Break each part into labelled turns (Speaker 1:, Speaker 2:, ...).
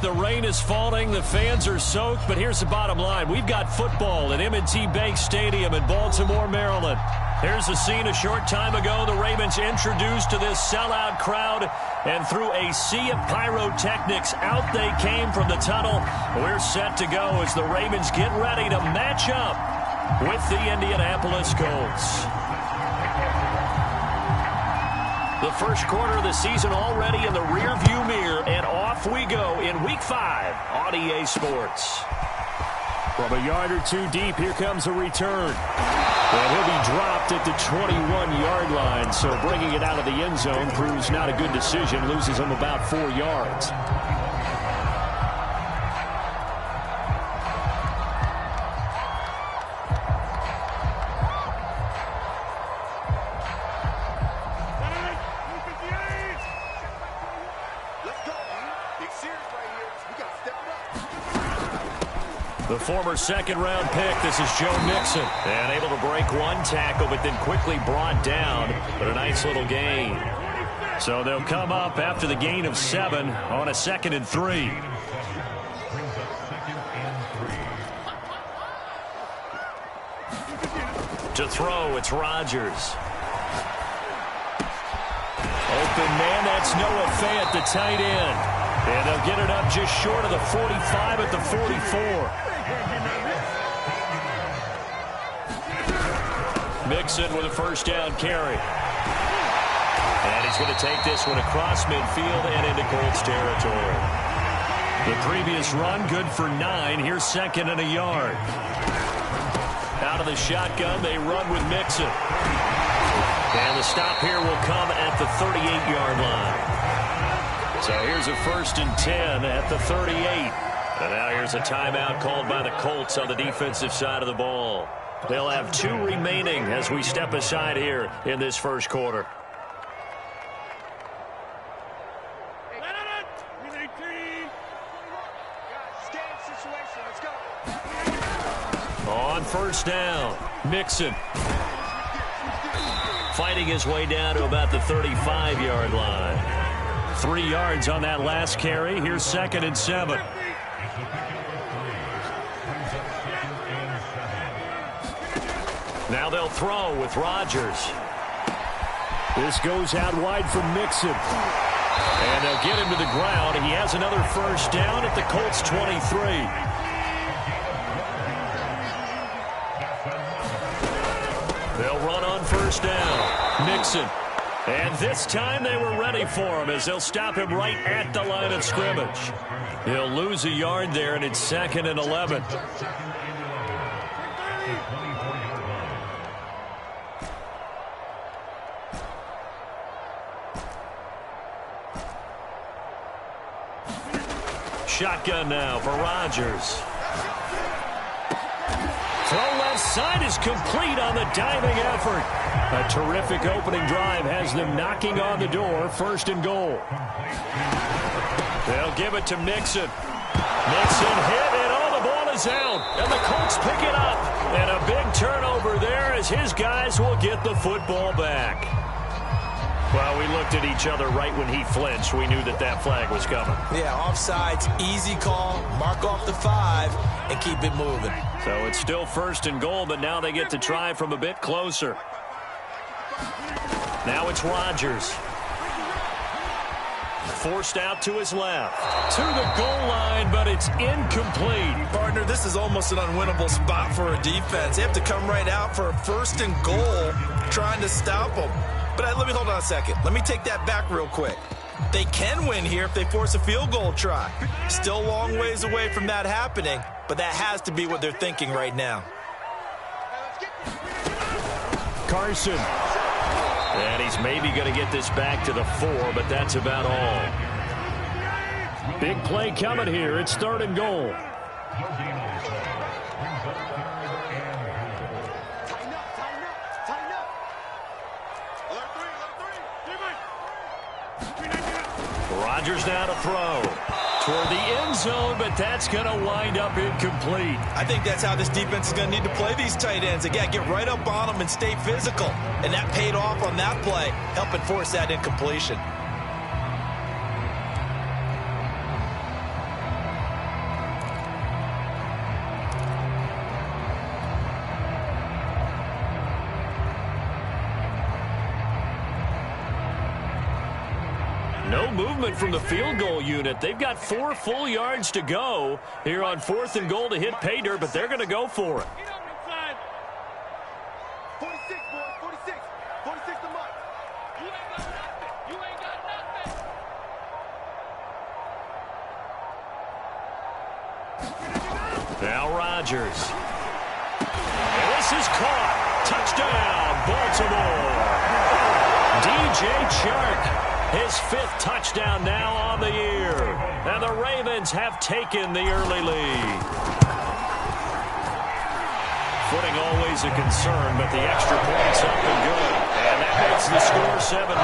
Speaker 1: The rain is falling. The fans are soaked. But here's the bottom line. We've got football at M&T Bank Stadium in Baltimore, Maryland. Here's the scene a short time ago. The Ravens introduced to this sellout crowd. And through a sea of pyrotechnics, out they came from the tunnel. We're set to go as the Ravens get ready to match up with the Indianapolis Colts. The first quarter of the season already in the rearview mirror, and off we go in Week 5 on EA Sports.
Speaker 2: From a yard or two deep, here comes a return. And he'll be dropped at the 21-yard line, so bringing it out of the end zone proves not a good decision, loses him about 4 yards.
Speaker 1: The former second-round pick, this is Joe Mixon. And able to break one tackle, but then quickly brought down. But a nice little gain. So they'll come up after the gain of 7 on a 2nd and 3. To throw, it's Rodgers. Open man, that's Noah Fant, the tight end. And they'll get it up just short of the 45 at the 44. Mixon with a first down carry. And he's going to take this one across midfield and into Colts territory. The previous run good for 9. Here's 2nd and a yard. Out of the shotgun, they run with Mixon. And the stop here will come at the 38-yard line. So here's a 1st and 10 at the 38. And now here's a timeout called by the Colts on the defensive side of the ball. They'll have 2 remaining as we step aside here in this first quarter. On first down, Mixon. Fighting his way down to about the 35-yard line. 3 yards on that last carry. Here's 2nd and 7. Now they'll throw with Rodgers.
Speaker 2: This goes out wide for Mixon.
Speaker 1: And they'll get him to the ground. He has another first down at the Colts 23. They'll run on first down. Mixon. And this time they were ready for him as they'll stop him right at the line of scrimmage. He'll lose a yard there, and it's 2nd and 11. Shotgun now for Rodgers. Throw left side is complete on the diving effort. A terrific opening drive has them knocking on the door. 1st and goal. They'll give it to Mixon. Mixon hit, and the ball is out. And the Colts pick it up. And a big turnover there as his guys will get the football back. Well, we looked at each other right when he flinched. We knew that that flag was coming.
Speaker 3: Yeah, offsides, easy call. Mark off the 5 and keep it moving.
Speaker 1: So it's still 1st and goal, but now they get to try from a bit closer. Now it's Rodgers. Forced out to his left. To the goal line, but it's incomplete.
Speaker 3: Partner, this is almost an unwinnable spot for a defense. They have to come right out for a 1st and goal trying to stop them. But let me hold on a second. Let me take that back real quick. They can win here if they force a field goal try. Still a long ways away from that happening, but that has to be what they're thinking right now.
Speaker 2: Carson.
Speaker 1: And he's maybe going to get this back to the 4, but that's about all.
Speaker 2: Big play coming here. It's 3rd and goal.
Speaker 1: Rodgers now to throw toward the end zone, but that's going to wind up incomplete.
Speaker 3: I think that's how this defense is going to need to play these tight ends. Again, get right up on them and stay physical. And that paid off on that play, helping force that incompletion.
Speaker 1: good movement from the field goal unit. They've got 4 full yards to go here on 4th and goal to hit pay dirt, but they're going to go for it.
Speaker 4: 46, boys, 46. 46 to Mike. You ain't got nothing. You ain't got nothing.
Speaker 1: Now Rodgers. And this is caught. Touchdown, Baltimore. DJ Chark, his 5th touchdown now on the year. And the Ravens have taken the early lead. Footing always a concern, but the extra point's up and good. And that makes the score 7-0.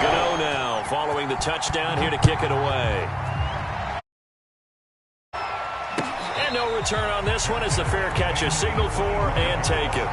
Speaker 1: Gano now following the touchdown here to kick it away. And no return on this one as the fair catch is signaled for and taken.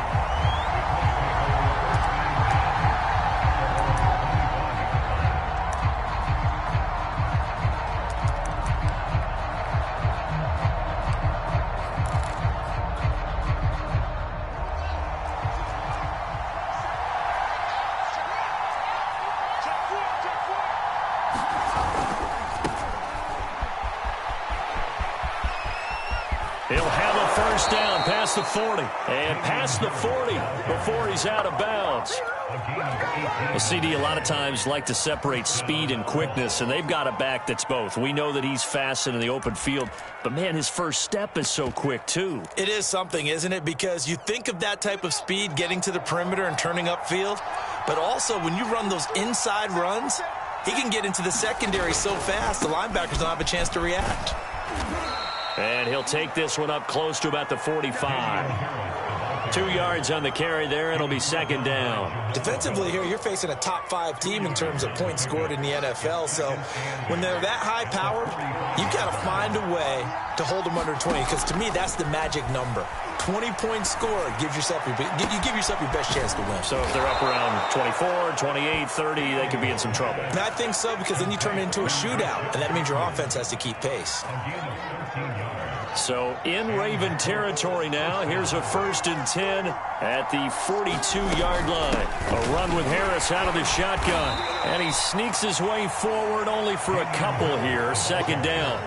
Speaker 1: He'll have a first down past the 40. And past the 40 before he's out of bounds. Well, CD, a lot of times like to separate speed and quickness, and they've got a back that's both. We know that he's fast in the open field, but, man, his first step is so quick, too.
Speaker 3: It is something, isn't it? Because you think of that type of speed getting to the perimeter and turning upfield, but also when you run those inside runs, he can get into the secondary so fast the linebackers don't have a chance to react.
Speaker 1: And he'll take this one up close to about the 45. 2 yards on the carry there. It'll be second down.
Speaker 3: Defensively here, you're facing a top-5 team in terms of points scored in the NFL. So when they're that high-powered, you've got to find a way to hold them under 20. Because to me, that's the magic number. 20 points scored gives yourself you give yourself your best chance to win.
Speaker 1: So if they're up around 24, 28, 30, they could be in some trouble.
Speaker 3: And I think so, because then you turn it into a shootout, and that means your offense has to keep pace.
Speaker 1: So in Raven territory now. Here's a 1st and 10 at the 42-yard line. A run with Harris out of the shotgun. And he sneaks his way forward only for a couple here. Second down.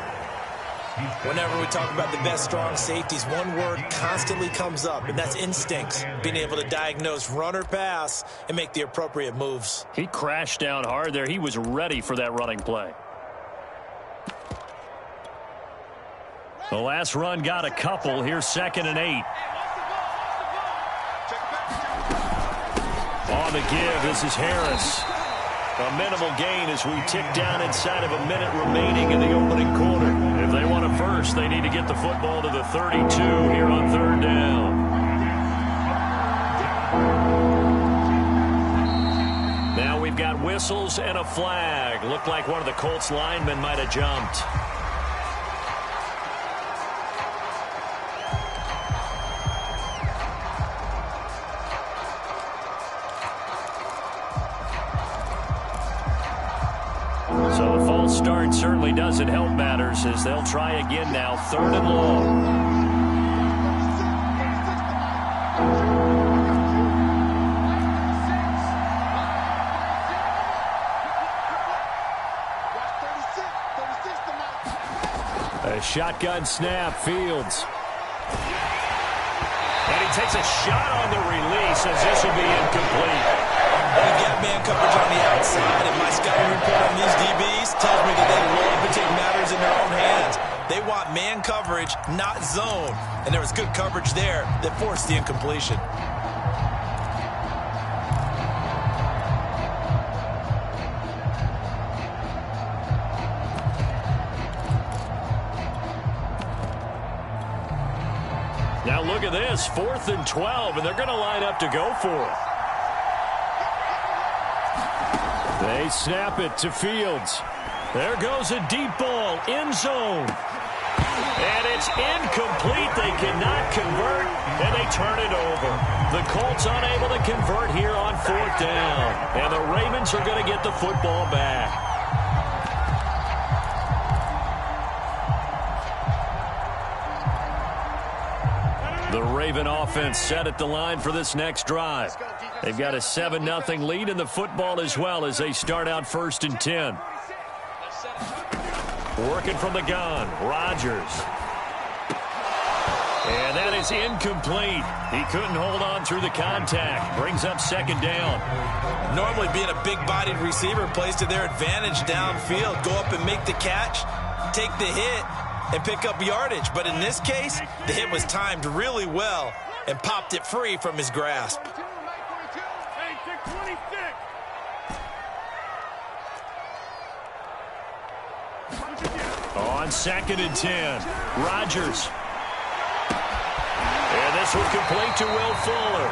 Speaker 3: Whenever we talk about the best strong safeties, one word constantly comes up, and that's instincts. Being able to diagnose run or pass and make the appropriate moves.
Speaker 1: He crashed down hard there. He was ready for that running play. The last run got a couple. Here's 2nd and 8. On the give, this is Harris. A minimal gain as we tick down inside of a minute remaining in the opening quarter. If they want a first, they need to get the football to the 32 here on 3rd down. Now we've got whistles and a flag. Looked like one of the Colts linemen might have jumped. So the false start certainly doesn't help matters as they'll try again now. 3rd and long. A shotgun snap, Fields. And he takes a shot on the release as this will be incomplete.
Speaker 3: You've got man coverage on the outside, and my scouting report on these DBs tells me that they love to take matters in their own hands. They want man coverage, not zone. And there was good coverage there that forced the incompletion.
Speaker 1: Now look at this, 4th and 12, and they're going to line up to go for it. They snap it to Fields. There goes a deep ball, end zone. And it's incomplete. They cannot convert, and they turn it over. The Colts unable to convert here on 4th down. And the Ravens are going to get the football back. The Raven offense set at the line for this next drive. They've got a 7-0 lead in the football as well as they start out 1st and 10. Working from the gun, Rodgers. And that is incomplete. He couldn't hold on through the contact. Brings up 2nd down.
Speaker 3: Normally being a big-bodied receiver plays to their advantage downfield. Go up and make the catch, take the hit, and pick up yardage. But in this case, the hit was timed really well and popped it free from his grasp.
Speaker 1: On 2nd and 10, Rodgers. And this will complete to Will Fuller.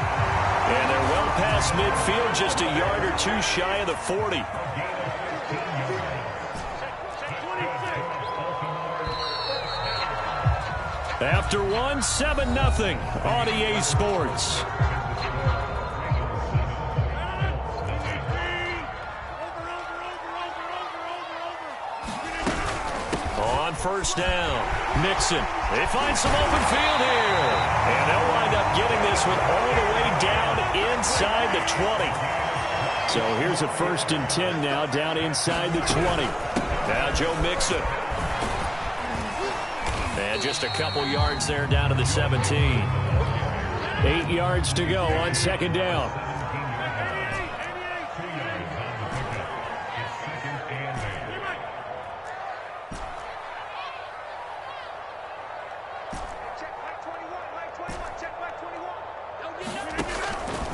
Speaker 1: And they're well past midfield, just a yard or two shy of the 40. After one, 7-0 on EA Sports. On 1st down, Mixon. They find some open field here. And they'll wind up getting this one all the way down inside the 20. So here's a 1st and 10 now down inside the 20. Now Joe Mixon. And just a couple yards there down to the 17. 8 yards to go on 2nd down.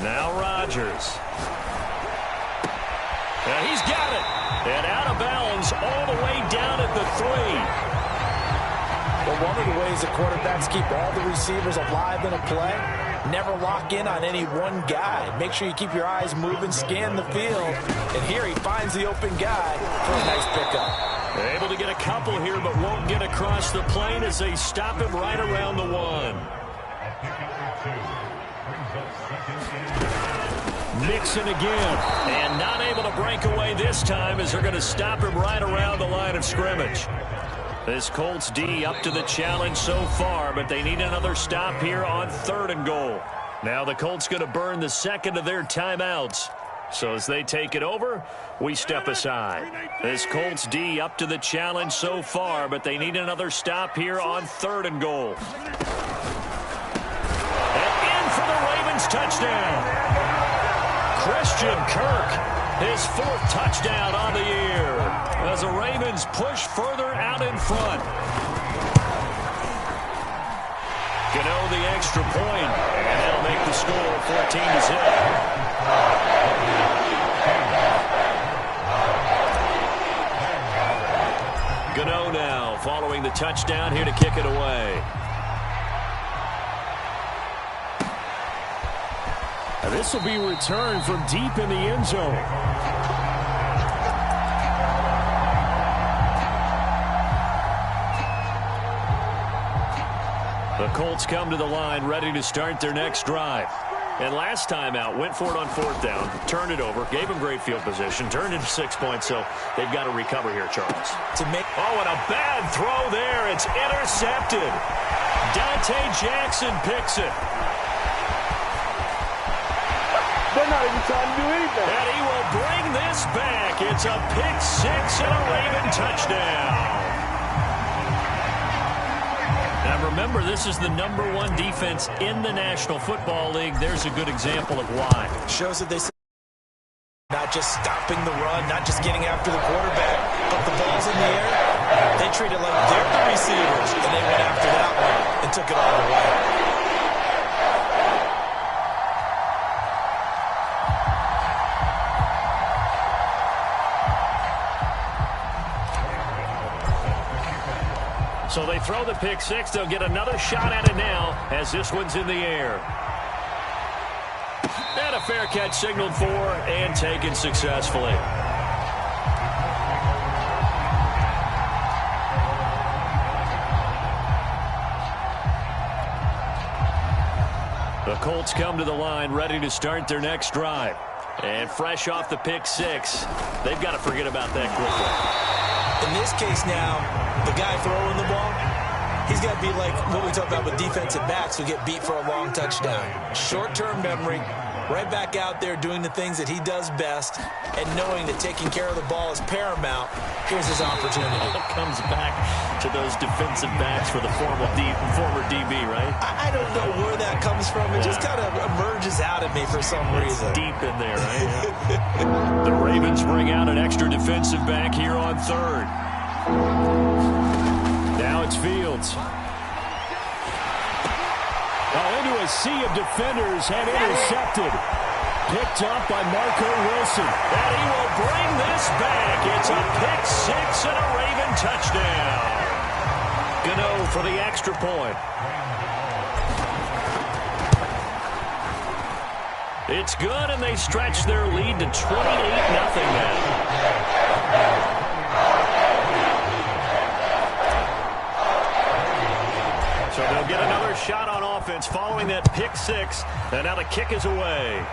Speaker 1: Now Rodgers. And he's got it. And out of bounds all the way down at the 3.
Speaker 3: Well, one of the ways that quarterbacks keep all the receivers alive in a play, never lock in on any one guy. Make sure you keep your eyes moving, scan the field. And here he finds the open guy for a nice pickup.
Speaker 1: They're able to get a couple here, but won't get across the plane as they stop him right around the 1. Mixon again, and not able to break away this time as they're going to stop him right around the line of scrimmage. This Colts D up to the challenge so far, but they need another stop here on 3rd and goal. Now the Colts going to burn the 2nd of their timeouts. So as they take it over, we step aside. This Colts D up to the challenge so far, but they need another stop here on 3rd and goal. And in for the Ravens touchdown. Christian Kirk, his 4th touchdown on the year, as the Ravens push further out in front. Gano the extra point, and that'll make the score 14-0. Gano now following the touchdown here to kick it away.
Speaker 2: This will be returned from deep in the end zone.
Speaker 1: The Colts come to the line ready to start their next drive. And last time out, went for it on 4th down, turned it over, gave them great field position, turned into 6 points, so they've got to recover here, Charles.
Speaker 2: Oh, and a bad throw there. It's intercepted. Dante Jackson picks it.
Speaker 4: They're not even trying to do anything.
Speaker 2: And he will bring this back. It's a pick 6 and a Raven touchdown.
Speaker 1: Now remember, this is the #1 defense in the National Football League. There's a good example of why.
Speaker 3: Shows that they not just stopping the run, not just getting after the quarterback, but the ball's in the air. They treat it like they're the receivers, and they went after that one and took it all the way.
Speaker 1: So they throw the pick 6. They'll get another shot at it now as this one's in the air. And a fair catch signaled for and taken successfully. The Colts come to the line ready to start their next drive. And fresh off the pick 6, they've got to forget about that quickly.
Speaker 3: In this case now, the guy throwing the ball, He's got to be like what we talk about with defensive backs who get beat for a long touchdown. Short-term memory, right back out there doing the things that he does best, and knowing that taking care of the ball is paramount. Here's his opportunity.
Speaker 1: It comes back to those defensive backs for the former DB, right?
Speaker 3: I don't know where that comes from. It just kind of emerges out of me for some reason.
Speaker 1: Deep in there, right? The Ravens bring out an extra defensive back here on third.
Speaker 2: Now it's Fields. Into a sea of defenders and intercepted. Picked up by Marco Wilson.
Speaker 1: And he will bring this back. It's a pick six and a Raven touchdown. Gano for the extra point. It's good, and they stretch their lead to 28-0 now. So they'll get another shot on offense following that pick six, and now the kick is away.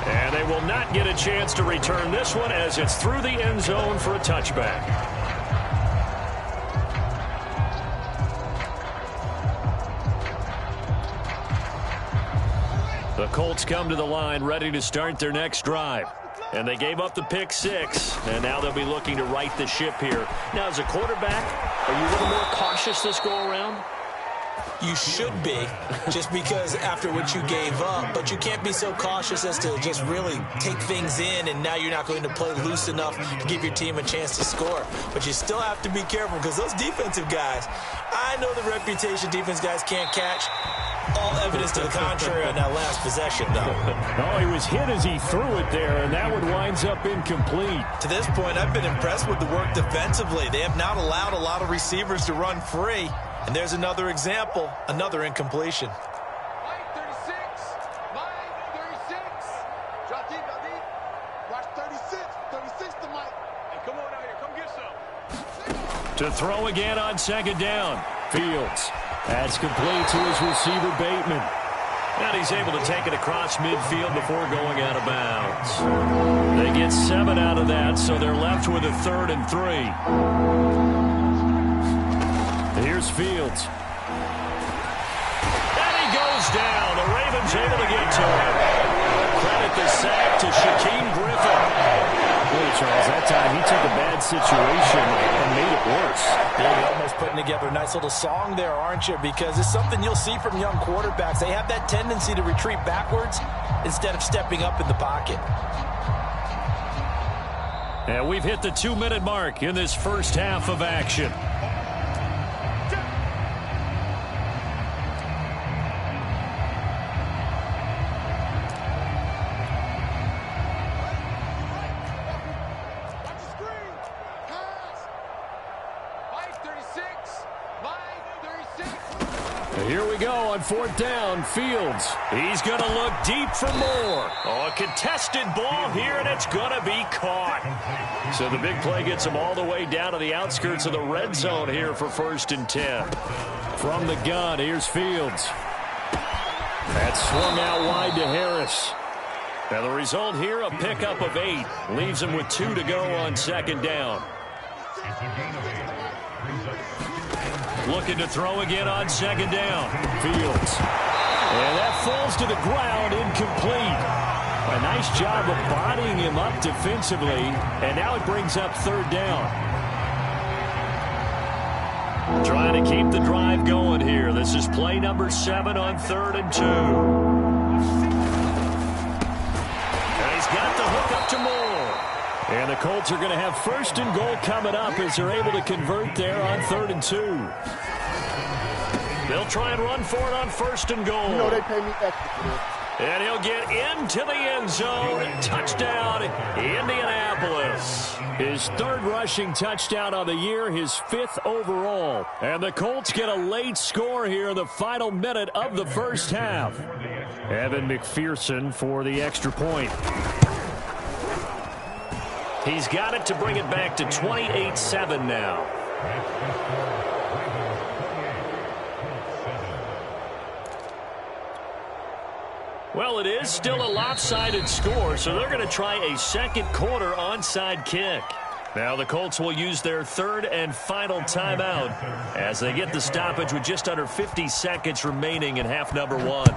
Speaker 1: And they will not get a chance to return this one as it's through the end zone for a touchback. The Colts come to the line ready to start their next drive. And they gave up the pick six, and now they'll be looking to right the ship here. Now, as a quarterback, are you a little more cautious this go-around?
Speaker 3: You should be, just because after what you gave up, but you can't be so cautious as to just really take things in, and now you're not going to play loose enough to give your team a chance to score. But you still have to be careful, because those defensive guys, I know the reputation defense guys can't catch. All evidence to the contrary on that last possession, though.
Speaker 2: Oh, he was hit as he threw it there, and that one winds up incomplete.
Speaker 3: To this point, I've been impressed with the work defensively. They have not allowed a lot of receivers to run free. And there's another example, another incompletion.
Speaker 4: Mike 36. Mike 36. Drop deep, drop deep. Watch 36. 36 to Mike. Hey, come on out here. Come get some.
Speaker 2: To throw again on second down. Fields. That's complete to his receiver, Bateman.
Speaker 1: And he's able to take it across midfield before going out of bounds. They get 7 out of that, so they're left with a 3rd and 3.
Speaker 2: Here's Fields.
Speaker 1: And he goes down. The Ravens able to get to him. Credit the sack to Shaquem Griffin.
Speaker 2: Boy, Charles, that time he took a bad situation and made it worse.
Speaker 3: You're almost putting together a nice little song there, aren't you? Because it's something you'll see from young quarterbacks. They have that tendency to retreat backwards instead of stepping up in the pocket.
Speaker 1: And we've hit the 2-minute mark in this first half of action.
Speaker 2: Here we go on 4th down. Fields.
Speaker 1: He's going to look deep for more. Oh, a contested ball here, and it's going to be caught. So the big play gets him all the way down to the outskirts of the red zone here for 1st and 10.
Speaker 2: From the gun, here's Fields. That's swung out wide to Harris.
Speaker 1: Now the result here, a pickup of 8. Leaves him with 2 to go on 2nd down. Looking to throw again on 2nd down.
Speaker 2: Fields. And that falls to the ground, incomplete. A nice job of bodying him up defensively, and now it brings up 3rd down.
Speaker 1: Trying to keep the drive going here. This is play number 7 on 3rd and 2. And he's got the hook up to Moore.
Speaker 2: And the Colts are going to have 1st and goal coming up as they're able to convert there on 3rd and 2.
Speaker 1: They'll try and run for it on 1st and goal.
Speaker 4: You know they pay me extra for this.
Speaker 1: And he'll get into the end zone. Touchdown, Indianapolis.
Speaker 2: His 3rd rushing touchdown of the year, his 5th overall. And the Colts get a late score here in the final minute of the first half. Evan McPherson for the extra point.
Speaker 1: He's got it to bring it back to 28-7 now. Well, it is still a lopsided score, so they're going to try a second quarter onside kick. Now the Colts will use their third and final timeout as they get the stoppage with just under 50 seconds remaining in half number one.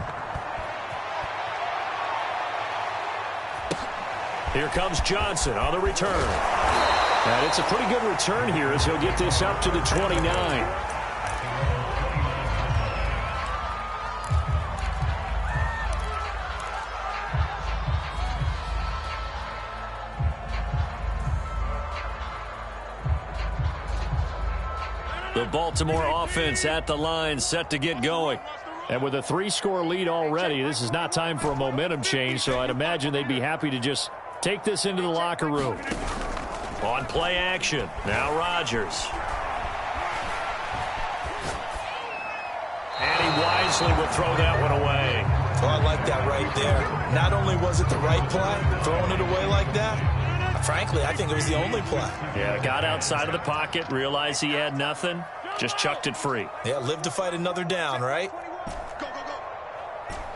Speaker 1: Here comes Johnson on the return. And it's a pretty good return here as he'll get this up to the 29. The Baltimore offense at the line, set to get going.
Speaker 2: And with a 3-score lead already, this is not time for a momentum change, so I'd imagine they'd be happy to just take this into the locker room.
Speaker 1: On play action, now Rodgers. And he wisely will throw that one away.
Speaker 3: Oh, I like that right there. Not only was it the right play, throwing it away like that, frankly, I think it was the only play.
Speaker 1: Yeah, got outside of the pocket, realized he had nothing, just chucked it free.
Speaker 3: Yeah, live to fight another down, right?
Speaker 4: Go, go, go.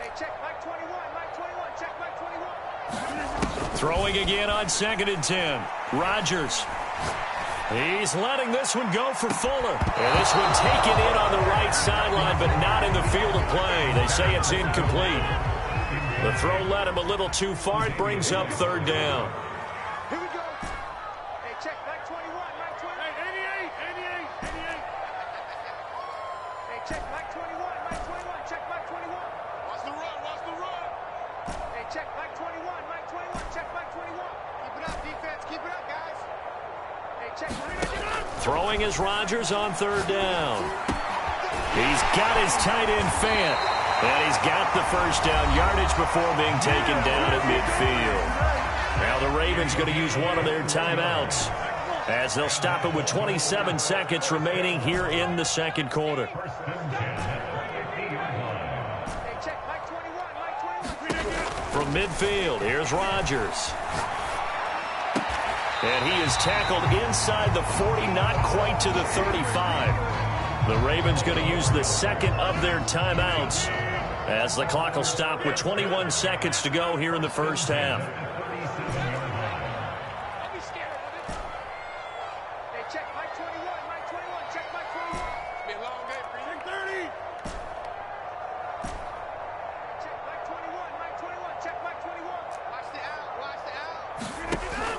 Speaker 4: Hey, check Mike 21, Mike 21, check Mike 21.
Speaker 1: Throwing again on 2nd and 10. Rodgers. He's letting this one go for Fuller. And this one taken in on the right sideline, but not in the field of play. They say it's incomplete. The throw led him a little too far. It brings up 3rd down.
Speaker 4: Here we go. Hey, check Mike 21, Mike 21. Hey, 88, 88, 88. Hey, check Mike 21, Mike 21, check Mike 21. Watch the run, watch the run. Hey, check Mike 21, Mike 21, check Mike 21. Keep it up, defense, keep it up, guys. Hey, check.
Speaker 1: Throwing is Rodgers on 3rd down. He's got his tight end Fant. And he's got the first down yardage before being taken down at midfield. Now the Ravens going to use one of their timeouts as they'll stop it with 27 seconds remaining here in the 2nd quarter. From midfield, here's Rodgers. And he is tackled inside the 40, not quite to the 35. The Ravens going to use the 2nd of their timeouts as the clock will stop with 21 seconds to go here in the first half.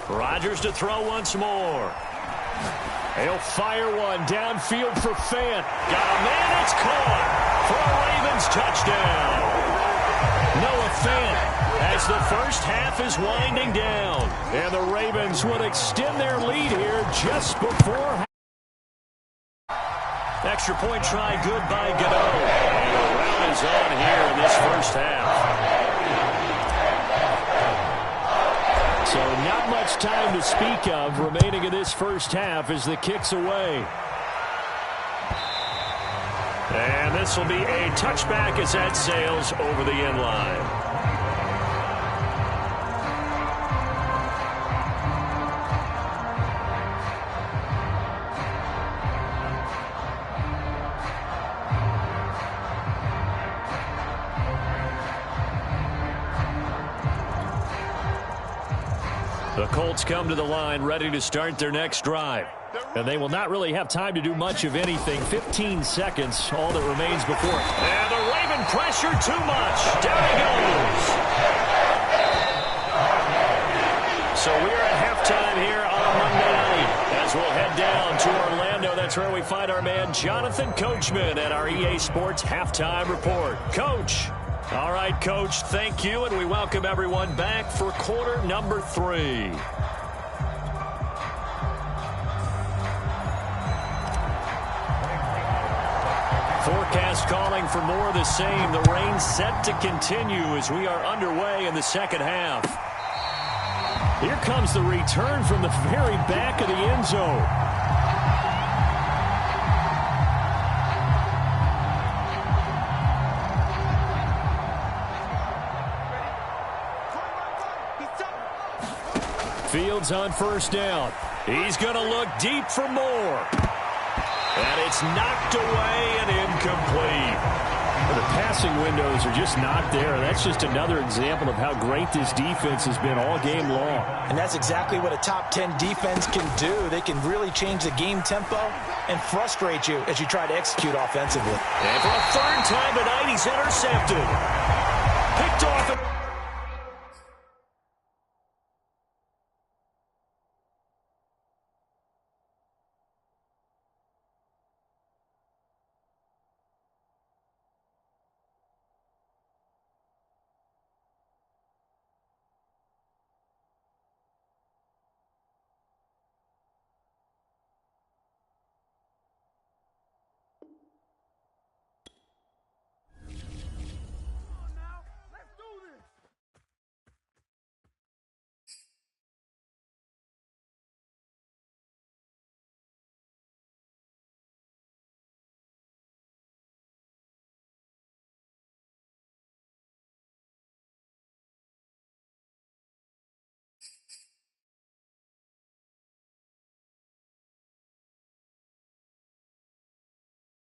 Speaker 1: Rodgers to throw once more. He'll fire one downfield for Fant. Got a man, it's caught for a Ravens touchdown. Noah Fant as the first half is winding down. And the Ravens would extend their lead here just before. Extra point try good by Godot. And the round is on here in this first half. So not much time to speak of remaining in this first half as the kick's away. And this will be a touchback as that sails over the end line. The Colts come to the line ready to start their next drive. And they will not really have time to do much of anything. 15 seconds, all that remains before. And the Raven pressure too much. Down he goes. So we're at halftime here on a Monday night as we'll head down to Orlando. That's where we find our man Jonathan Coachman at our EA Sports Halftime Report. Coach. All right, Coach, thank you, and we welcome everyone back for quarter number 3. Forecast calling for more of the same. The rain set to continue as we are underway in the second half. Here comes the return from the very back of the end zone. Fields on first down. He's going to look deep for more. And it's knocked away and incomplete.
Speaker 2: The passing windows are just not there. That's just another example of how great this defense has been all game long.
Speaker 3: And that's exactly what a top 10 defense can do. They can really change the game tempo and frustrate you as you try to execute offensively.
Speaker 1: And for a third time tonight, he's intercepted. Picked off.